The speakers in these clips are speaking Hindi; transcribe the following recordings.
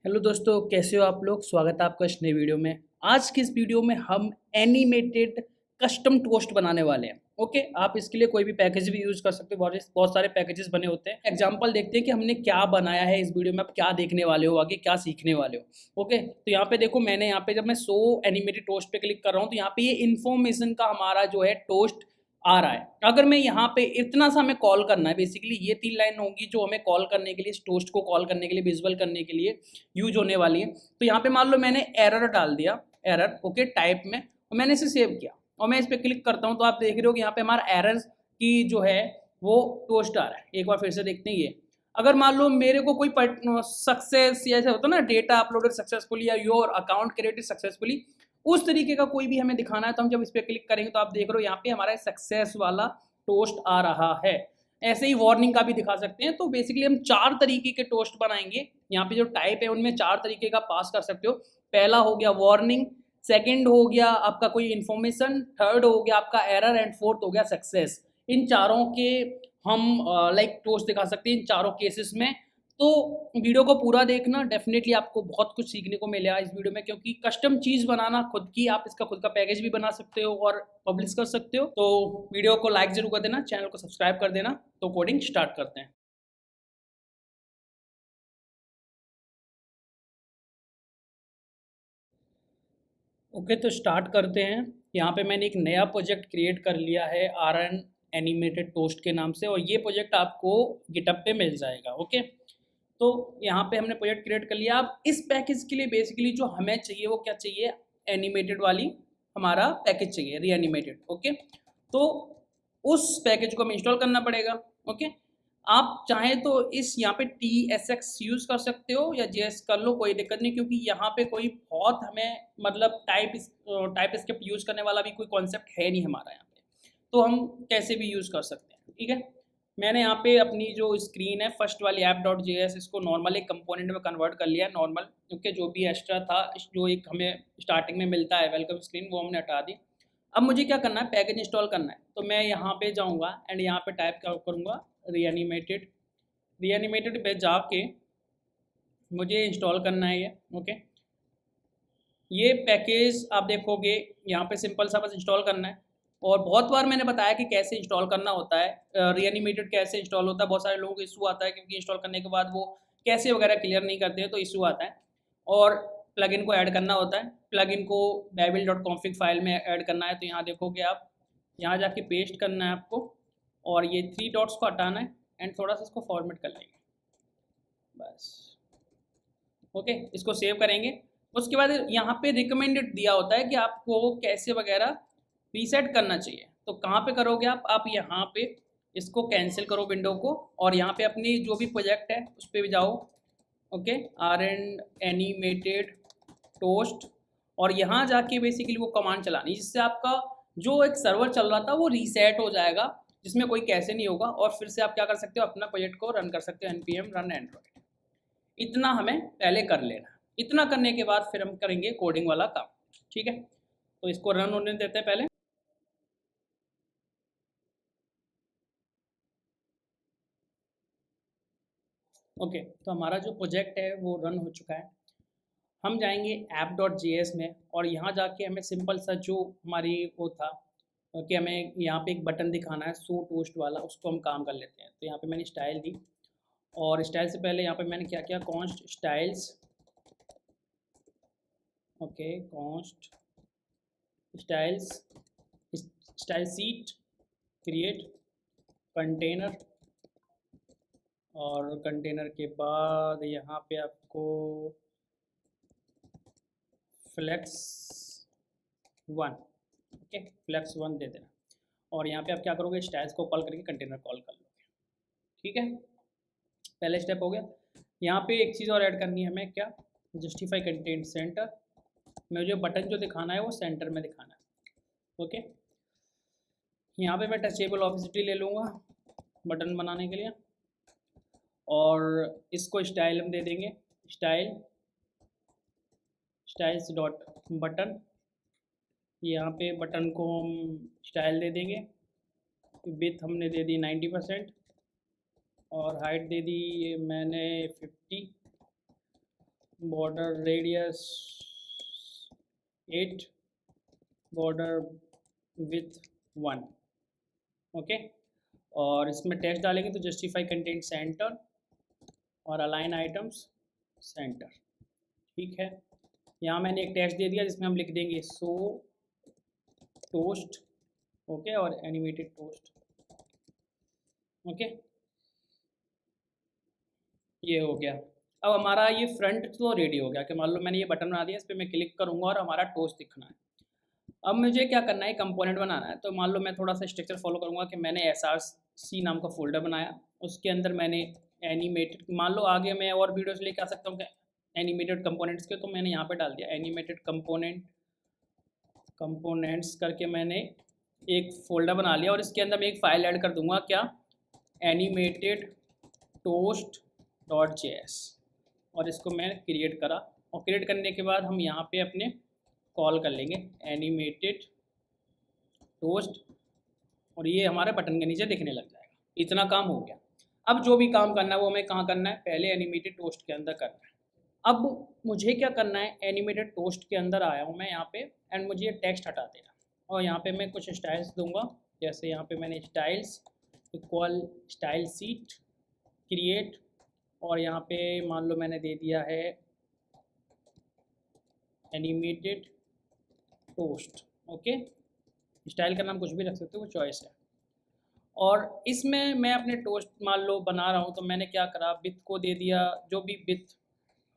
हेलो दोस्तों, कैसे हो आप लोग। स्वागत है आपका इस नई वीडियो में। आज की इस वीडियो में हम एनिमेटेड कस्टम टोस्ट बनाने वाले हैं। ओके, आप इसके लिए कोई भी पैकेज भी यूज़ कर सकते हो। बहुत बहुत सारे पैकेजेस बने होते हैं। एग्जांपल देखते हैं कि हमने क्या बनाया है। इस वीडियो में आप क्या देखने वाले हो, आगे क्या सीखने वाले हो। ओके, तो यहाँ पे देखो, मैंने यहाँ पे जब मैं शो एनिमेटेड टोस्ट पे क्लिक कर रहा हूँ तो यहाँ पे ये इन्फॉर्मेशन का हमारा जो है टोस्ट आ रहा है। अगर मैं यहाँ पे इतना सा हमें कॉल करना है, बेसिकली ये 3 लाइन होंगी जो हमें कॉल करने के लिए, इस टोस्ट को कॉल करने के लिए, विजुअल करने के लिए यूज होने वाली है। तो यहाँ पे मान लो मैंने एरर डाल दिया, एरर ओके टाइप में, और मैंने इसे सेव किया और मैं इस पर क्लिक करता हूँ तो आप देख रहे हो कि यहाँ पे हमारा एरर की जो है वो टोस्ट आ रहा है। एक बार फिर से देखते हैं। ये अगर मान लो मेरे को कोई सक्सेस या ऐसा होता है ना, डेटा अपलोडेड सक्सेसफुली या योर अकाउंट क्रिएटेड सक्सेसफुली, उस तरीके का कोई भी हमें दिखाना है तो हम जब इस पर क्लिक करेंगे तो आप देख रहे हो यहाँ पे हमारा सक्सेस वाला टोस्ट आ रहा है। ऐसे ही वार्निंग का भी दिखा सकते हैं। तो बेसिकली हम 4 तरीके के टोस्ट बनाएंगे। यहाँ पे जो टाइप है उनमें 4 तरीके का पास कर सकते हो। पहला हो गया वार्निंग, सेकंड हो गया आपका कोई इन्फॉर्मेशन, थर्ड हो गया आपका एरर एंड फोर्थ हो गया सक्सेस। इन चारों के हम लाइक टोस्ट दिखा सकते हैं इन चारों केसेस में। तो वीडियो को पूरा देखना, डेफिनेटली आपको बहुत कुछ सीखने को मिलेगा इस वीडियो में, क्योंकि कस्टम चीज़ बनाना खुद की, आप इसका खुद का पैकेज भी बना सकते हो और पब्लिश कर सकते हो। तो वीडियो को लाइक जरूर कर देना, चैनल को सब्सक्राइब कर देना। तो कोडिंग स्टार्ट करते हैं। ओके, तो स्टार्ट करते हैं। यहाँ पे मैंने एक नया प्रोजेक्ट क्रिएट कर लिया है RN एनिमेटेड टोस्ट के नाम से, और ये प्रोजेक्ट आपको गिटअप पे मिल जाएगा। ओके, तो यहाँ पे हमने प्रोजेक्ट क्रिएट कर लिया। अब इस पैकेज के लिए बेसिकली जो हमें चाहिए वो क्या चाहिए, एनिमेटेड वाली हमारा पैकेज चाहिए, री एनिमेटेड। ओके, तो उस पैकेज को हमें इंस्टॉल करना पड़ेगा। ओके, आप चाहें तो इस यहाँ पे TSX यूज़ कर सकते हो या JS कर लो, कोई दिक्कत नहीं, क्योंकि यहाँ पे कोई बहुत हमें मतलब टाइप स्क्रिप्ट यूज़ करने वाला भी कोई कॉन्सेप्ट है नहीं हमारा यहाँ पे। तो हम कैसे भी यूज़ कर सकते हैं। ठीक है, मैंने यहाँ पे अपनी जो स्क्रीन है फर्स्ट वाली app.js, इसको नॉर्मल एक कंपोनेंट में कन्वर्ट कर लिया नॉर्मल, क्योंकि जो भी एक्स्ट्रा था, जो एक हमें स्टार्टिंग में मिलता है वेलकम स्क्रीन, वो हमने हटा दी। अब मुझे क्या करना है, पैकेज इंस्टॉल करना है। तो मैं यहाँ पे जाऊँगा एंड यहाँ पे टाइप करूँगा रीएनिमेटेड पे जाके मुझे इंस्टॉल करना है ये। ओके, ये पैकेज आप देखोगे यहाँ पे सिंपल सा बस इंस्टॉल करना है। और बहुत बार मैंने बताया कि कैसे इंस्टॉल करना होता है, रीएनिमेटेड कैसे इंस्टॉल होता है। बहुत सारे लोगों को इशू आता है क्योंकि इंस्टॉल करने के बाद वो कैसे वगैरह क्लियर नहीं करते हैं, तो इशू आता है। और प्लगइन को ऐड करना होता है, प्लगइन को babel.config फाइल में ऐड करना है। तो यहाँ देखोगे आप, यहाँ जाके पेस्ट करना है आपको, और ये 3 डॉट्स को हटाना है एंड थोड़ा सा इसको फॉर्मेट कर लेंगे बस। ओके, इसको सेव करेंगे। उसके बाद यहाँ पे रिकमेंडेड दिया होता है कि आपको कैसे वगैरह रीसेट करना चाहिए। तो कहाँ पे करोगे आप यहाँ पे इसको कैंसिल करो विंडो को, और यहाँ पे अपनी जो भी प्रोजेक्ट है उस पर भी जाओ। ओके, RN एनिमेटेड टोस्ट, और यहाँ जाके बेसिकली वो कमांड चलानी, जिससे आपका जो एक सर्वर चल रहा था वो रीसेट हो जाएगा, जिसमें कोई कैसे नहीं होगा। और फिर से आप क्या कर सकते हो, अपना प्रोजेक्ट को रन कर सकते हो, npm run android। इतना हमें पहले कर लेना। इतना करने के बाद फिर हम करेंगे कोडिंग वाला काम। ठीक है, तो इसको रन होने देते हैं पहले। ओके, तो हमारा जो प्रोजेक्ट है वो रन हो चुका है। हम जाएंगे app.js में, और यहाँ जाके हमें सिंपल सा जो हमारी वो था कि हमें यहाँ पे एक बटन दिखाना है शो टोस्ट वाला, उसको हम काम कर लेते हैं। तो यहाँ पे मैंने स्टाइल दी, और स्टाइल से पहले यहाँ पे मैंने क्या किया, const styles. Okay, const styles, style seat create container, और कंटेनर के बाद यहाँ पे आपको फ्लेक्स 1, ओके फ्लेक्स 1 दे देना। और यहाँ पे आप क्या करोगे, स्टाइल्स को कॉल करके कंटेनर कॉल कर लोगे। ठीक है, पहले स्टेप हो गया। यहाँ पे एक चीज़ और ऐड करनी है हमें, क्या, जस्टिफाई कंटेंट सेंटर। मुझे बटन जो दिखाना है वो सेंटर में दिखाना है। ओके, यहाँ पे मैं टचेबल ऑब्जेक्ट ले लूँगा बटन बनाने के लिए, और इसको स्टाइल हम दे देंगे, स्टाइल्स डॉट बटन। यहाँ पे बटन को हम स्टाइल दे देंगे, विथ हमने दे दी 90%, और हाइट दे दी मैंने 50, border radius 8, border with 1। Okay, और इसमें टेक्स्ट डालेंगे तो जस्टिफाई कंटेंट सेंटर और अलाइन आइटम्स सेंटर। ठीक है, यहाँ मैंने एक टेक्स्ट दे दिया जिसमें हम लिख देंगे सो टोस्ट। ओके, और एनिमेटेड टोस्ट। ओके, ये हो गया। अब हमारा ये फ्रंट तो रेडी हो गया कि मान लो मैंने ये बटन बना दिया, इस पर मैं क्लिक करूँगा और हमारा टोस्ट दिखना है। अब मुझे क्या करना है, कंपोनेंट बनाना है। तो मान लो मैं थोड़ा सा स्ट्रक्चर फॉलो करूँगा कि मैंने SRC नाम का फोल्डर बनाया, उसके अंदर मैंने एनिमेटेड, मान लो आगे मैं और वीडियोस लेके आ सकता हूँ एनिमेटेड कंपोनेंट्स के, तो मैंने यहाँ पे डाल दिया एनिमेटेड कंपोनेंट्स करके मैंने एक फोल्डर बना लिया और इसके अंदर मैं एक फाइल ऐड कर दूंगा, क्या, एनिमेटेड toast.js, और इसको मैं क्रिएट करा। और क्रिएट करने के बाद हम यहाँ पे अपने कॉल कर लेंगे एनिमेटेड टोस्ट, और ये हमारे बटन के नीचे दिखने लग जाएगा। इतना काम हो गया। अब जो भी काम करना है वो हमें कहाँ करना है, पहले एनिमेटेड टोस्ट के अंदर करना है। अब मुझे क्या करना है, एनिमेटेड टोस्ट के अंदर आया हूँ मैं यहाँ पे, एंड मुझे ये टेक्स्ट हटा देना, और यहाँ पे मैं कुछ स्टाइल्स दूंगा। जैसे यहाँ पे मैंने styles equal style seat create, और यहाँ पे मान लो मैंने दे दिया है एनिमेटेड टोस्ट। ओके, स्टाइल का नाम कुछ भी रख सकते हो, वो चॉइस है। और इसमें मैं अपने टोस्ट मान लो बना रहा हूँ, तो मैंने क्या करा, विथ को दे दिया, जो भी विथ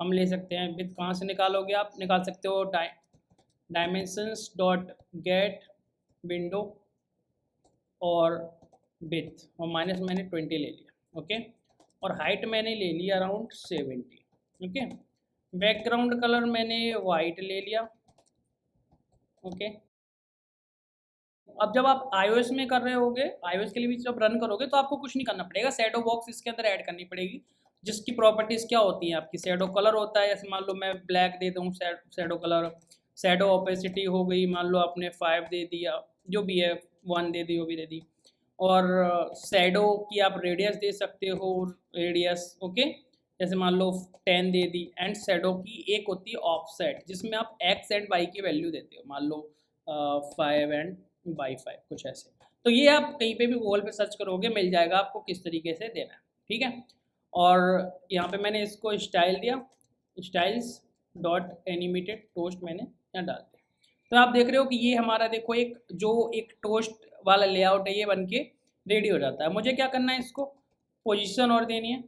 हम ले सकते हैं। विथ कहाँ से निकालोगे, आप निकाल सकते हो डायमेंशंस डॉट गेट विंडो और विथ, और माइनस मैंने 20 ले लिया। ओके, और हाइट मैंने ले लिया अराउंड 70। ओके, बैकग्राउंड कलर मैंने वाइट ले लिया। ओके, अब जब आप iOS में कर रहे होगे, iOS के लिए भी जब रन करोगे तो आपको कुछ नहीं करना पड़ेगा, शैडो बॉक्स इसके अंदर ऐड करनी पड़ेगी, जिसकी प्रॉपर्टीज़ क्या होती हैं आपकी, शैडो कलर होता है। जैसे मान लो मैं ब्लैक दे दूँ शैडो कलर, शैडो ओपेसिटी हो गई, मान लो आपने 5 दे दिया, जो भी है 1 दे दी, वो भी दे दी। और शैडो की आप रेडियस दे सकते हो, रेडियस। ओके, जैसे मान लो 10 दे दी। एंड शैडो की एक होती है ऑफसेट, जिसमें आप x एंड y की वैल्यू देते हो, मान लो 5 एंड बाई 5, कुछ ऐसे। तो ये आप कहीं पे भी गूगल पे सर्च करोगे मिल जाएगा आपको किस तरीके से देना है। ठीक है, और यहाँ पे मैंने इसको स्टाइल दिया, स्टाइल्स डॉट एनिमेटेड टोस्ट मैंने यहाँ डाल दिया। तो आप देख रहे हो कि ये हमारा देखो एक टोस्ट वाला लेआउट है, ये बन के रेडी हो जाता है। मुझे क्या करना है, इसको पोजीशन और देनी है।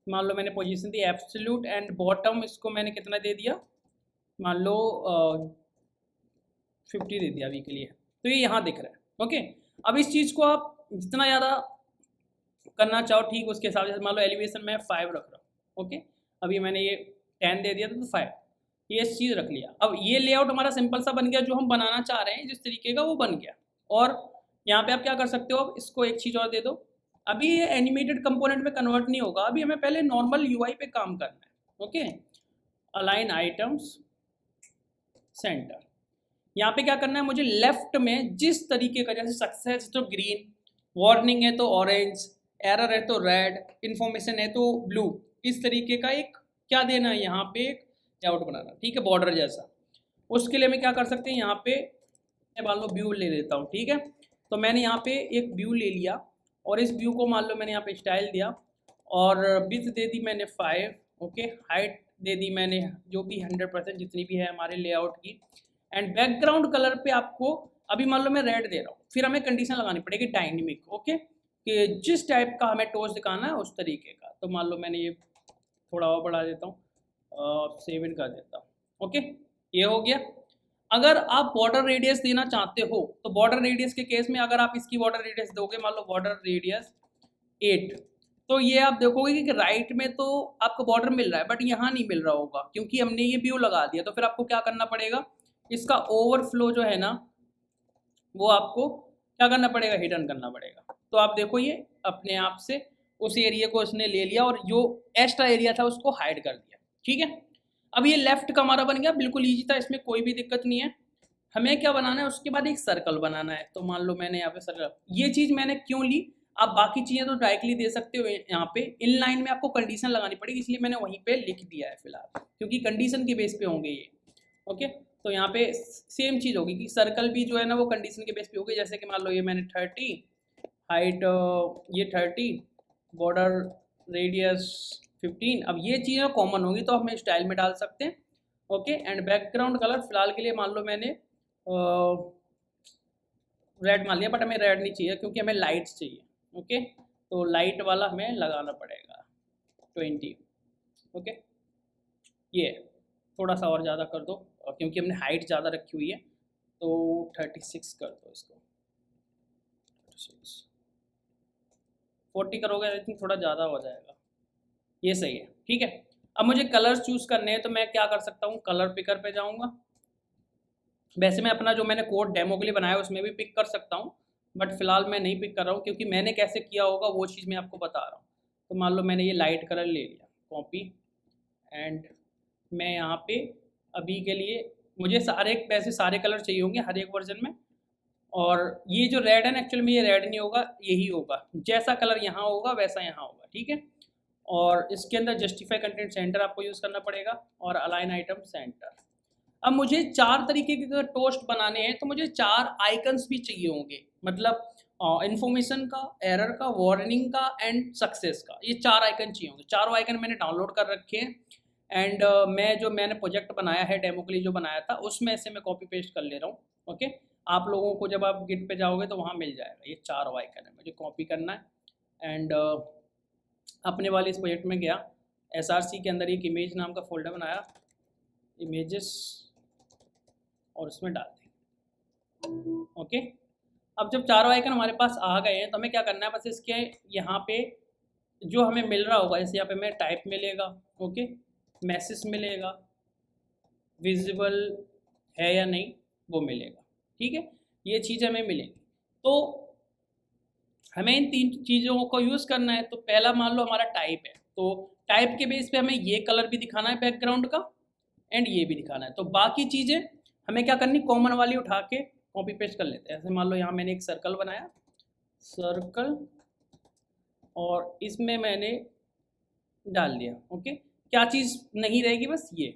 मान लो मैंने position the absolute, and bottom इसको मैंने कितना दे दिया, मान लो 50 दे दिया अभी के लिए। तो ये यहाँ दिख रहा है। ओके, अब इस चीज़ को आप जितना ज़्यादा करना चाहो ठीक उसके हिसाब से, मान लो एलिवेशन में 5 रख रहा हूँ। ओके, अभी मैंने ये 10 दे दिया था तो 5, ये चीज़ रख लिया। अब ये लेआउट हमारा सिंपल सा बन गया, जो हम बनाना चाह रहे हैं जिस तरीके का वो बन गया। और यहाँ पे आप क्या कर सकते हो, अब इसको एक चीज़ और दे दो। अभी ये एनिमेटेड कंपोनेंट में कन्वर्ट नहीं होगा, अभी हमें पहले नॉर्मल यूआई पे काम करना है। ओके, अलाइन आइटम्स सेंटर, यहाँ पे क्या करना है, मुझे लेफ्ट में जिस तरीके का, जैसे सक्सेस तो ग्रीन, वार्निंग है तो ऑरेंज, एरर है तो रेड, इन्फॉर्मेशन है तो ब्लू, इस तरीके का एक क्या देना है, यहाँ पे एक लेआउट बनाना। ठीक है, बॉर्डर जैसा। उसके लिए मैं क्या कर सकते हैं, यहाँ पे मान लो व्यू ले लेता हूँ। ठीक है, तो मैंने यहाँ पे एक व्यू ले लिया, और इस व्यू को मान लो मैंने यहाँ पे स्टाइल दिया, और विड्थ दे दी मैंने 5। ओके, हाइट दे दी मैंने जो भी 100% जितनी भी है हमारे लेआउट की। एंड बैकग्राउंड कलर पे आपको अभी मान लो मैं रेड दे रहा हूँ, फिर हमें कंडीशन लगानी पड़ेगी डायनेमिक। ओके, कि जिस टाइप का हमें टोस्ट दिखाना है उस तरीके का। तो मान लो मैंने ये थोड़ा और बढ़ा देता हूँ, 7 कर देता हूँ। ओके, ये हो गया। अगर आप बॉर्डर रेडियस देना चाहते हो तो बॉर्डर रेडियस के केस में अगर आप इसकी बॉर्डर रेडियस दोगे, मान लो बॉर्डर रेडियस 8, तो ये आप देखोगे कि राइट में तो आपको बॉर्डर मिल रहा है, बट यहाँ नहीं मिल रहा होगा क्योंकि हमने ये व्यू लगा दिया। तो फिर आपको क्या करना पड़ेगा, इसका ओवरफ्लो जो है ना वो आपको क्या करना पड़ेगा, हिडन करना पड़ेगा। तो आप देखो ये अपने आप से उस एरिया को इसने ले लिया और जो एक्स्ट्रा एरिया था उसको हाइड कर दिया। ठीक है, अब ये लेफ्ट का हमारा बन गया, बिल्कुल ईजी था, इसमें कोई भी दिक्कत नहीं है। हमें क्या बनाना है, उसके बाद एक सर्कल बनाना है। तो मान लो मैंने यहाँ पे सर्कल, ये चीज़ मैंने क्यों ली, आप बाकी चीज़ें तो डायरेक्टली दे सकते हो यहाँ पे। इन लाइन में आपको कंडीशन लगानी पड़ेगी, इसलिए मैंने वहीं पे लिख दिया है फिलहाल, क्योंकि कंडीशन के बेस पे होंगे ये। ओके, तो यहाँ पे सेम चीज़ होगी कि सर्कल भी जो है ना वो कंडीशन के बेस पे होगी। जैसे कि मान लो ये मैंने 30 हाइट, ये 30, बॉर्डर रेडियस 15। अब ये चीज़ें कॉमन होगी तो हम स्टाइल में डाल सकते हैं। ओके, एंड बैकग्राउंड कलर फिलहाल के लिए मान लो मैंने रेड मान लिया, बट हमें रेड नहीं चाहिए क्योंकि हमें लाइट्स चाहिए। ओके, तो लाइट वाला हमें लगाना पड़ेगा 20। ओके, ये थोड़ा सा और ज़्यादा कर दो क्योंकि हमने हाइट ज़्यादा रखी हुई है, तो 36 कर दो इसको। 40 करोगे आई थिंक थोड़ा ज़्यादा हो जाएगा, ये सही है। ठीक है, अब मुझे कलर्स चूज़ करने हैं तो मैं क्या कर सकता हूँ, कलर पिकर पे जाऊँगा। वैसे मैं अपना जो मैंने कोड डेमो के लिए बनाया है उसमें भी पिक कर सकता हूँ, बट फिलहाल मैं नहीं पिक कर रहा हूँ क्योंकि मैंने कैसे किया होगा वो चीज़ मैं आपको बता रहा हूँ। तो मान लो मैंने ये लाइट कलर ले लिया, कॉपी, एंड मैं यहाँ पे अभी के लिए मुझे वैसे सारे कलर चाहिए होंगे हर एक वर्जन में। और ये जो रेड है ना, एक्चुअली में ये रेड नहीं होगा, यही होगा, जैसा कलर यहाँ होगा वैसा यहाँ होगा। ठीक है, और इसके अंदर जस्टिफाई कंटेंट सेंटर आपको यूज़ करना पड़ेगा और अलाइन आइटम सेंटर। अब मुझे 4 तरीके के अगर टोस्ट बनाने हैं तो मुझे 4 आइकन्स भी चाहिए होंगे, मतलब इन्फॉर्मेशन का, एरर का, वार्निंग का एंड सक्सेस का। ये 4 आइकन चाहिए होंगे। चारों आइकन मैंने डाउनलोड कर रखे हैं एंड मैंने प्रोजेक्ट बनाया है डेमो के लिए जो बनाया था उसमें से मैं कॉपी पेस्ट कर ले रहा हूँ। ओके, आप लोगों को जब आप गिट पे जाओगे तो वहाँ मिल जाएगा। ये 4 आइकन है, मुझे कॉपी करना है एंड अपने वाले इस प्रोजेक्ट में गया, SRC के अंदर एक इमेज नाम का फोल्डर बनाया, इमेजेस, और उसमें डाल दें। ओके, अब जब चारों आइकन हमारे पास आ गए हैं तो हमें क्या करना है, बस इसके यहाँ पे जो हमें मिल रहा होगा, जैसे यहाँ पे हमें टाइप मिलेगा, ओके, मैसेज मिलेगा, विजिबल है या नहीं वो मिलेगा। ठीक है, ये चीज़ हमें मिलेंगी। तो हमें इन 3 चीज़ों को यूज़ करना है। तो पहला मान लो हमारा टाइप है, तो टाइप के बेस पे हमें ये कलर भी दिखाना है बैकग्राउंड का एंड ये भी दिखाना है। तो बाकी चीज़ें हमें क्या करनी, कॉमन वाली उठा के कॉपी पेस्ट कर लेते हैं। ऐसे मान लो यहाँ मैंने एक सर्कल बनाया, सर्कल, और इसमें मैंने डाल दिया। ओके, क्या चीज़ नहीं रहेगी, बस ये,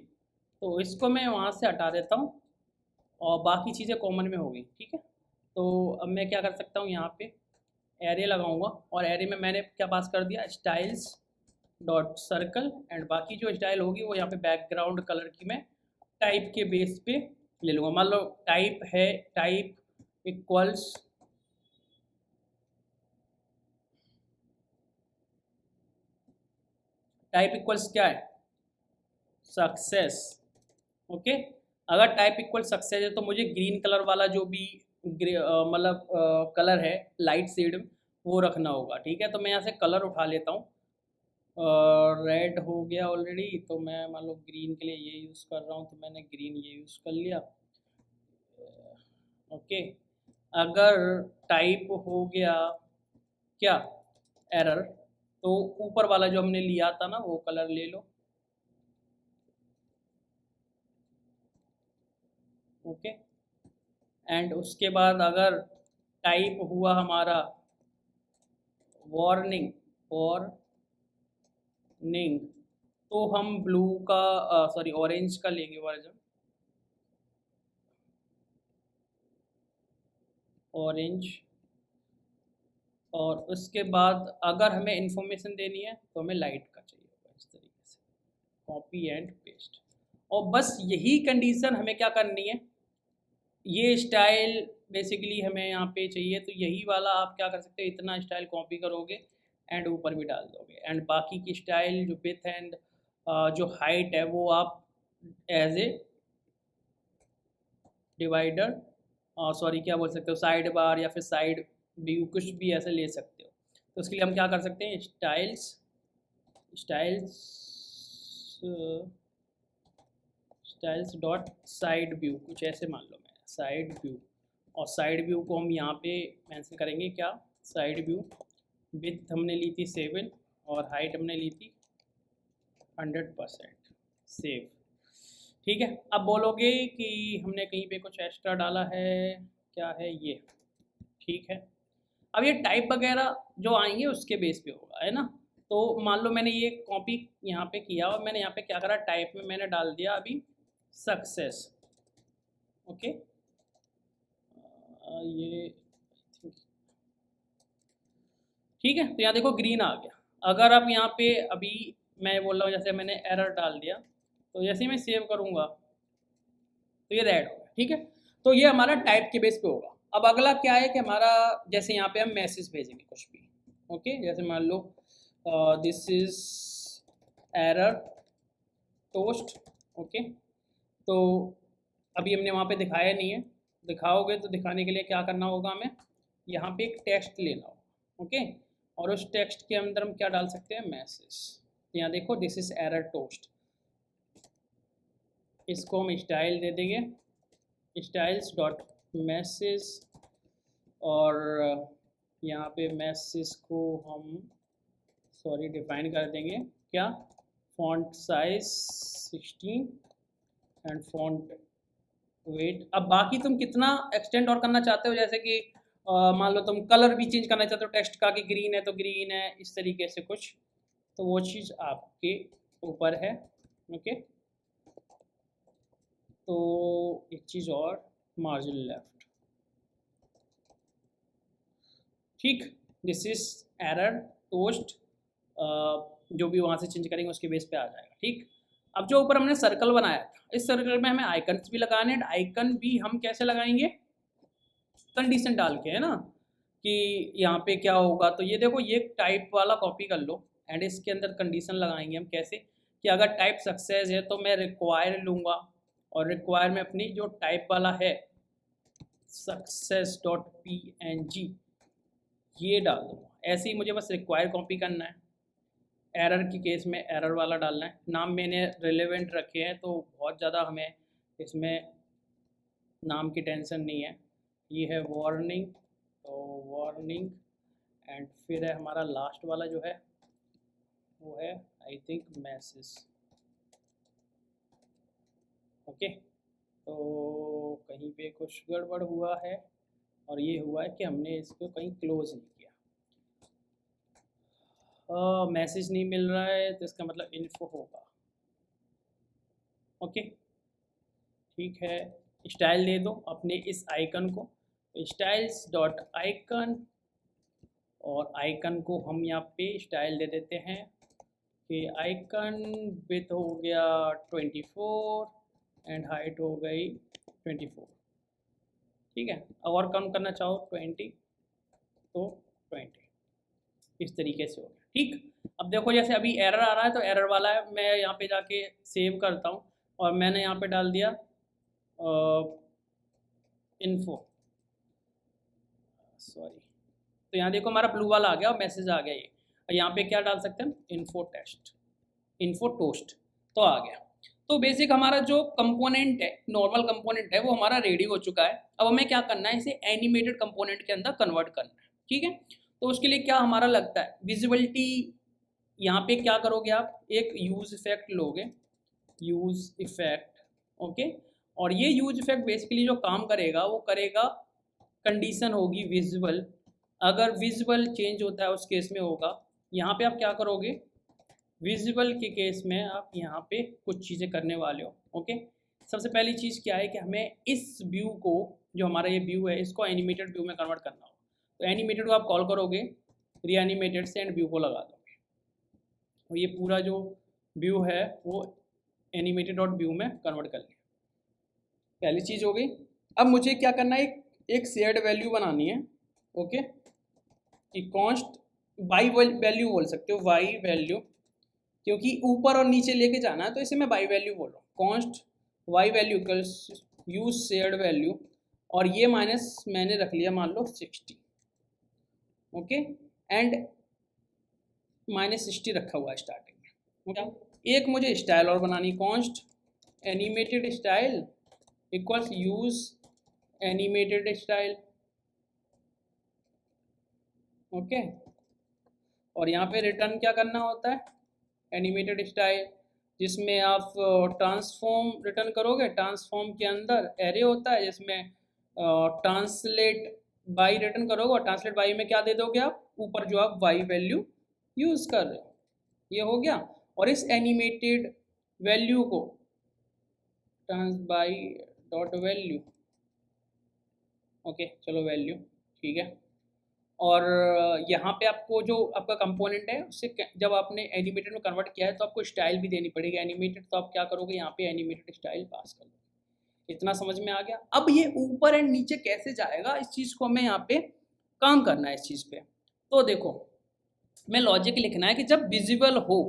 तो इसको मैं वहाँ से हटा देता हूँ और बाकी चीज़ें कॉमन में हो गई। ठीक है, तो अब मैं क्या कर सकता हूँ, यहाँ पे एरे लगाऊंगा और एरे में मैंने क्या पास कर दिया, स्टाइल्स डॉट सर्कल, एंड बाकी जो स्टाइल होगी वो यहाँ पे बैकग्राउंड कलर की मैं टाइप के बेस पे ले लूँगा। मान लो टाइप है, टाइप इक्वल्स क्या है, सक्सेस। ओके, अगर टाइप इक्वल सक्सेस है तो मुझे ग्रीन कलर वाला जो भी मतलब कलर है, लाइट शेड, वो रखना होगा। ठीक है, तो मैं यहाँ से कलर उठा लेता हूँ, रेड हो गया ऑलरेडी, तो मैं मान लो ग्रीन के लिए ये यूज़ कर रहा हूँ, तो मैंने ग्रीन ये यूज़ कर लिया। ओके, अगर टाइप हो गया क्या, एरर, तो ऊपर वाला जो हमने लिया था ना वो कलर ले लो। ओके, एंड उसके बाद अगर टाइप हुआ हमारा वार्निंग, तो हम ब्लू का सॉरी ऑरेंज का लेंगे वर्जन, ऑरेंज। और उसके बाद अगर हमें इंफॉर्मेशन देनी है तो हमें लाइट का चाहिए होगा, इस तरीके से कॉपी एंड पेस्ट। और बस यही कंडीशन हमें क्या करनी है, ये स्टाइल बेसिकली हमें यहाँ पे चाहिए, तो यही वाला आप क्या कर सकते हो, इतना स्टाइल कॉपी करोगे एंड ऊपर भी डाल दोगे, एंड बाकी की स्टाइल जो विथ एंड जो हाइट है वो आप एज ए डिवाइडर, सॉरी क्या बोल सकते हो, साइड बार या फिर साइड व्यू, कुछ भी ऐसे ले सकते हो। तो उसके लिए हम क्या कर सकते हैं, स्टाइल्स डॉट साइड व्यू, कुछ ऐसे मान लो मैं साइड व्यू, और साइड व्यू को हम यहाँ पे मेंशन करेंगे क्या, साइड व्यू, विड्थ हमने ली थी 7 और हाइट हमने ली थी 100%, सेव। ठीक है, अब बोलोगे कि हमने कहीं पे कुछ एक्स्ट्रा डाला है, क्या है ये, ठीक है, अब ये टाइप वगैरह जो आएंगे उसके बेस पे होगा, है ना। तो मान लो मैंने ये कॉपी यहाँ पे किया और मैंने यहाँ पे क्या करा, टाइप में मैंने डाल दिया अभी सक्सेस। ओके, ये ठीक है। तो यहाँ देखो ग्रीन आ गया। अगर आप यहाँ पे अभी मैं बोल रहा हूँ जैसे मैंने एरर डाल दिया, तो जैसे ही मैं सेव करूँगा तो ये रेड होगा, ठीक है। तो ये हमारा टाइप के बेस पे होगा। अब अगला क्या है कि हमारा जैसे यहाँ पे हम मैसेज भेजेंगे कुछ भी, ओके, जैसे मान लो this is error toast, okay. तो अभी हमने वहाँ पे दिखाया नहीं है, दिखाओगे तो दिखाने के लिए क्या करना होगा, हमें यहाँ पे एक टेक्स्ट लेना होगा, ओके। और उस टेक्स्ट के अंदर हम क्या डाल सकते हैं, मैसेज। तो यहाँ देखो दिस इज एरर टोस्ट, इसको हम स्टाइल दे देंगे, स्टाइल्स डॉट मैसेज, और यहाँ पे मैसेज को हम डिफाइन कर देंगे क्या, font size 16 and font weight. अब बाकी तुम कितना एक्सटेंड और करना चाहते हो, जैसे कि मान लो तुम कलर भी चेंज करना चाहते हो टेक्स्ट का, कि ग्रीन है तो ग्रीन है, इस तरीके से कुछ, तो वो चीज़ आपके ऊपर है, ओके। तो एक चीज़ और, मार्जिन लेफ्ट, ठीक। दिस इज एरर टोस्ट, जो भी वहाँ से चेंज करेंगे उसके बेस पे आ जाएगा, ठीक। अब जो ऊपर हमने सर्कल बनाया था, इस सर्कल में हमें आइकन्स भी लगाने हैं। आइकन भी हम कैसे लगाएंगे, कंडीशन डाल के, है ना, कि यहाँ पे क्या होगा। तो ये देखो ये टाइप वाला कॉपी कर लो एंड इसके अंदर कंडीशन लगाएंगे हम कैसे, कि अगर टाइप सक्सेस है तो मैं रिक्वायर लूँगा, और रिक्वायर में अपनी जो टाइप वाला है success.png ये डाल दूँगा। ऐसे ही मुझे बस रिक्वायर कॉपी करना है। एरर के केस में एरर वाला डालना है। नाम मैंने रिलेवेंट रखे हैं तो बहुत ज़्यादा हमें इसमें नाम की टेंशन नहीं है। ये है वार्निंग, तो वार्निंग, एंड फिर है हमारा लास्ट वाला जो है वो है आई थिंक मैसेज, ओके। तो कहीं पे कुछ गड़बड़ हुआ है और ये हुआ है कि हमने इसको कहीं क्लोज नहीं किया, मैसेज नहीं मिल रहा है, तो इसका मतलब इन्फो होगा, ओके, ठीक है। स्टाइल दे दो अपने इस आइकन को, स्टाइल्स डॉट आइकन, और आइकन को हम यहाँ पे स्टाइल दे देते हैं कि आइकन विड्थ हो गया 24 एंड हाइट हो गई 24, ठीक है। और कम करना चाहो 20 तो 20, इस तरीके से हो गया, ठीक। अब देखो जैसे अभी एरर आ रहा है तो एरर वाला है, मैं यहाँ पे जाके सेव करता हूँ और मैंने यहाँ पे डाल दिया इन्फो, सॉरी। तो यहाँ देखो हमारा ब्लू वाला आ गया और मैसेज आ गया ये, और यहाँ पे क्या डाल सकते हैं, इन्फो टेस्ट, इन्फो टोस्ट, तो आ गया। तो बेसिक हमारा जो कंपोनेंट है, नॉर्मल कंपोनेंट है, वो हमारा रेडी हो चुका है। अब हमें क्या करना है, इसे एनिमेटेड कंपोनेंट के अंदर कन्वर्ट करना है, ठीक है। तो उसके लिए क्या हमारा लगता है, विजिबिलिटी। यहाँ पे क्या करोगे आप, एक यूज इफेक्ट लोगे, यूज इफेक्ट, ओके। और ये यूज इफेक्ट बेसिकली जो काम करेगा वो करेगा, कंडीशन होगी विजुअल, अगर विजुअल चेंज होता है उस केस में होगा। यहाँ पे आप क्या करोगे, विजुअल के केस में आप यहाँ पे कुछ चीज़ें करने वाले हो, ओके। सबसे पहली चीज़ क्या है कि हमें इस व्यू को, जो हमारा ये व्यू है, इसको एनिमेटेड व्यू में कन्वर्ट करना हो। तो एनिमेटेड को आप कॉल करोगे, रीएनिमेटेड से एंड व्यू को लगा दोगे, और ये पूरा जो व्यू है वो एनिमेटेड डॉट व्यू में कन्वर्ट कर लिया। पहली चीज़ हो गई। अब मुझे क्या करना है, एक शेयर्ड वैल्यू बनानी है, ओके, कि कॉन्स्ट बाई वैल्यू बोल सकते हो, वाई वैल्यू, क्योंकि ऊपर और नीचे लेके जाना है तो इसे मैं बाई वैल्यू बोल रहा हूँ। Const y value equals use shared value, और ये माइनस मैंने रख लिया मान लो 60, ओके, एंड -60 रखा हुआ है स्टार्टिंग में, ओके। एक मुझे स्टाइल और बनानी, const animated style equals use animated style, okay. और यहाँ पे रिटर्न क्या करना होता है, एनिमेटेड स्टाइल, जिसमें आप ट्रांसफॉर्म रिटर्न करोगे। ट्रांसफॉर्म के अंदर एरे होता है जिसमें ट्रांसलेट बाई रिटर्न करोगे और ट्रांसलेट बाई में क्या दे दोगे आप, ऊपर जो आप वाई वैल्यू यूज कर रहे हो, ये हो गया। और इस एनिमेटेड वैल्यू को trans by dot value, okay चलो वैल्यू, ठीक है। और यहाँ पे आपको जो आपका कंपोनेंट है उससे जब आपने एनिमेटेड में कन्वर्ट किया है तो आपको स्टाइल भी देनी पड़ेगी एनिमेटेड, तो आप क्या करोगे यहाँ पे एनिमेटेड स्टाइल पास कर दो। इतना समझ में आ गया। अब ये ऊपर एंड नीचे कैसे जाएगा इस चीज़ को हमें यहाँ पे काम करना है इस चीज़ पे। तो देखो मैं लॉजिक लिखना है कि जब विजिबल हो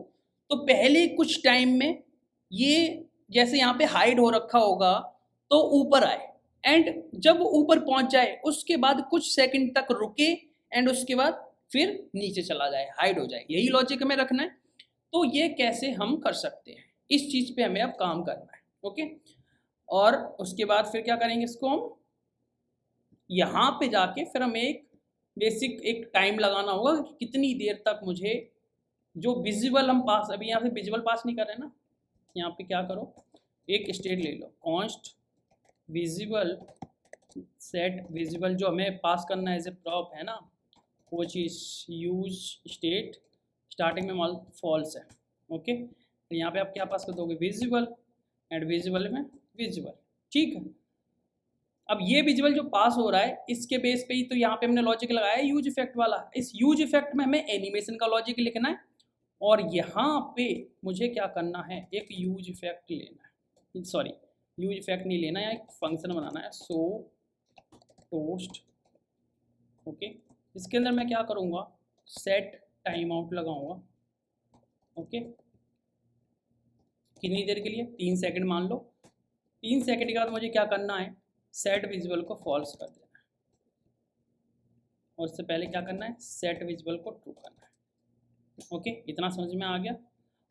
तो पहले कुछ टाइम में ये जैसे यहाँ पे हाइड हो रखा होगा तो ऊपर आए, एंड जब ऊपर पहुंच जाए उसके बाद कुछ सेकंड तक रुके एंड उसके बाद फिर नीचे चला जाए, हाइड हो जाए। यही लॉजिक हमें रखना है। तो ये कैसे हम कर सकते हैं, इस चीज़ पे हमें अब काम करना है, ओके। और उसके बाद फिर क्या करेंगे, इसको हम यहाँ पे जाके फिर हमें एक बेसिक एक टाइम लगाना होगा कि कितनी देर तक मुझे जो विजिबल हम पास, अभी यहाँ पे विजिबल पास नहीं कर रहे ना, यहाँ पे क्या करो एक स्टेट ले लो, कॉन्स्ट विजिबल सेट विजिबल जो हमें पास करना है एज ए प्रॉप है ना, वो चीज़ यूज स्टेट स्टार्टिंग में मान फॉल्स है, ओके। यहाँ पे आप क्या पास कर दोगे, विजिबल, एंड विजिबल में विजिबल, ठीक है। अब ये विजुअल जो पास हो रहा है इसके बेस पे ही तो यहाँ पे हमने लॉजिक लगाया है यूज इफेक्ट वाला। इस यूज इफेक्ट में हमें एनिमेशन का लॉजिक लिखना है और यहाँ पे मुझे क्या करना है, एक यूज इफेक्ट लेना है, सॉरी यूज इफेक्ट नहीं लेना है, एक फंक्शन बनाना है सो टोस्ट, ओके। इसके अंदर मैं क्या करूँगा, सेट टाइम आउट लगाऊंगा, ओके। कितनी देर के लिए, 3 सेकंड मान लो। 3 सेकंड के बाद मुझे क्या करना है, सेट विजुअल को फॉल्स कर देना है, और उससे पहले क्या करना है, सेट विजुअल को ट्रू करना है, ओके। इतना समझ में आ गया।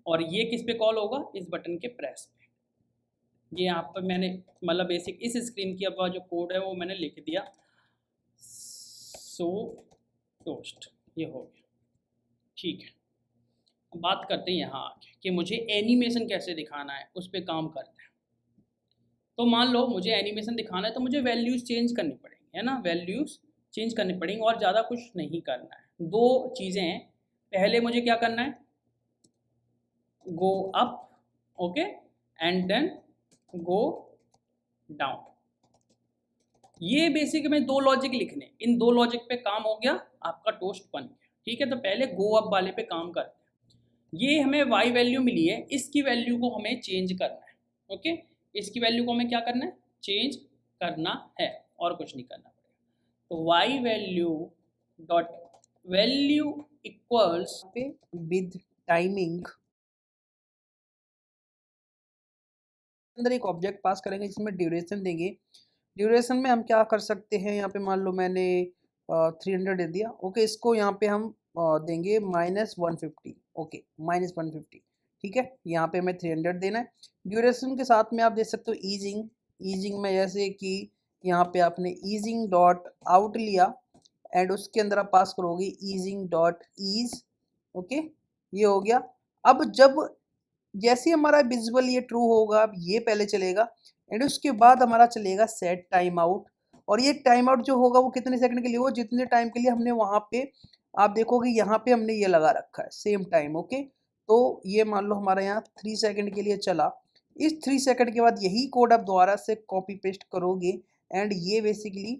और ये किस पे कॉल होगा, इस बटन के प्रेस पे। ये यहाँ पर मैंने मतलब बेसिक इस स्क्रीन की अब जो कोड है वो मैंने लिख दिया, सो टोस्ट, ये हो गया, ठीक है। अब बात करते हैं यहाँ आके कि मुझे एनिमेशन कैसे दिखाना है, उस पर काम करते हैं। तो मान लो मुझे एनिमेशन दिखाना है तो मुझे वैल्यूज़ चेंज करनी पड़ेंगी, है ना, वैल्यूज़ चेंज करनी पड़ेंगी और ज़्यादा कुछ नहीं करना है। 2 चीज़ें हैं, पहले मुझे क्या करना है, go up, okay, and then go down. ये बेसिक में 2 लॉजिक लिखने, इन 2 लॉजिक पे काम हो गया, आपका टोस्ट बन गया, ठीक है। तो पहले गो अप वाले पे काम करते हैं। ये हमें वाई वैल्यू मिली है, इसकी वैल्यू को हमें चेंज करना है, ओके। इसकी वैल्यू को हमें क्या करना है, चेंज करना है, और कुछ नहीं करना पड़ेगा। तो y value dot value equals पे विद टाइमिंग, अंदर एक ऑब्जेक्ट पास करेंगे जिसमें ड्यूरेशन देंगे। ड्यूरेशन में हम क्या कर सकते हैं, यहाँ पे मान लो मैंने 300 दे दिया, ओके। इसको यहाँ पे हम देंगे -150, ओके, -150, ठीक है। यहाँ पे हमें 300 देना है। ड्यूरेशन के साथ में आप देख सकते हो ईजिंग, ईजिंग में जैसे कि यहाँ पे आपने ईजिंग डॉट आउट लिया एंड उसके अंदर आप पास करोगे ईजिंग डॉट ईज, ओके, ये हो गया। अब जब जैसे हमारा विजुअल ये ट्रू होगा, अब ये पहले चलेगा एंड उसके बाद हमारा चलेगा सेट टाइम आउट। और ये टाइम आउट जो होगा वो कितने सेकंड के लिए होगा, जितने टाइम के लिए हमने वहाँ पे, आप देखोगे यहाँ पे हमने ये लगा रखा है सेम टाइम, ओके। तो ये मान लो हमारा यहाँ 3 सेकंड के लिए चला। इस 3 सेकंड के बाद यही कोड आप दोबारा से कॉपी पेस्ट करोगे एंड ये बेसिकली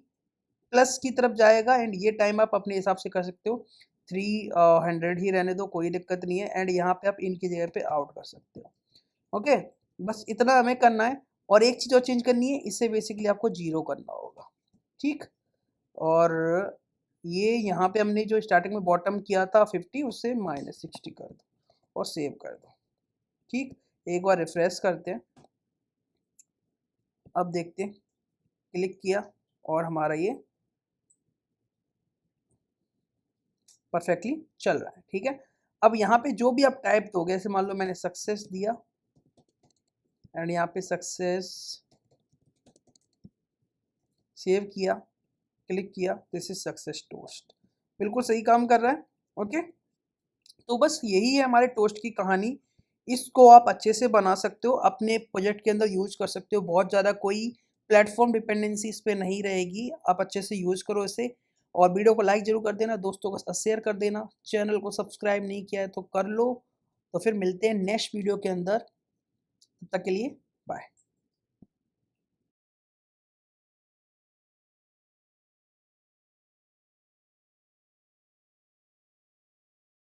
प्लस की तरफ जाएगा एंड ये टाइम आप अपने हिसाब से कर सकते हो। 300 ही रहने दो, कोई दिक्कत नहीं है। एंड यहाँ पे आप इनकी जगह पे आउट कर सकते हो, ओके। बस इतना हमें करना है। और एक चीज़ और चेंज करनी है, इसे बेसिकली आपको 0 करना होगा, ठीक। और ये यहाँ पे हमने जो स्टार्टिंग में बॉटम किया था 50, उससे -60 कर दो और सेव कर दो, ठीक। एक बार रिफ्रेश करते हैं, अब देखते हैं, क्लिक किया और हमारा ये परफेक्टली चल रहा है, ठीक है। अब यहाँ पे जो भी आप टाइप दोगे, जैसे मान लो मैंने सक्सेस दिया एंड यहाँ पे सक्सेस सेव किया, क्लिक किया, दिस इज सक्सेस टोस्ट, बिल्कुल सही काम कर रहा है, ओके। तो बस यही है हमारे टोस्ट की कहानी। इसको आप अच्छे से बना सकते हो, अपने प्रोजेक्ट के अंदर यूज कर सकते हो। बहुत ज़्यादा कोई प्लेटफॉर्म डिपेंडेंसी इस पे नहीं रहेगी। आप अच्छे से यूज़ करो इसे और वीडियो को लाइक ज़रूर कर देना, दोस्तों के साथ शेयर कर देना। चैनल को सब्सक्राइब नहीं किया है तो कर लो। तो फिर मिलते हैं नेक्स्ट वीडियो के अंदर। तब तक के लिए बाय।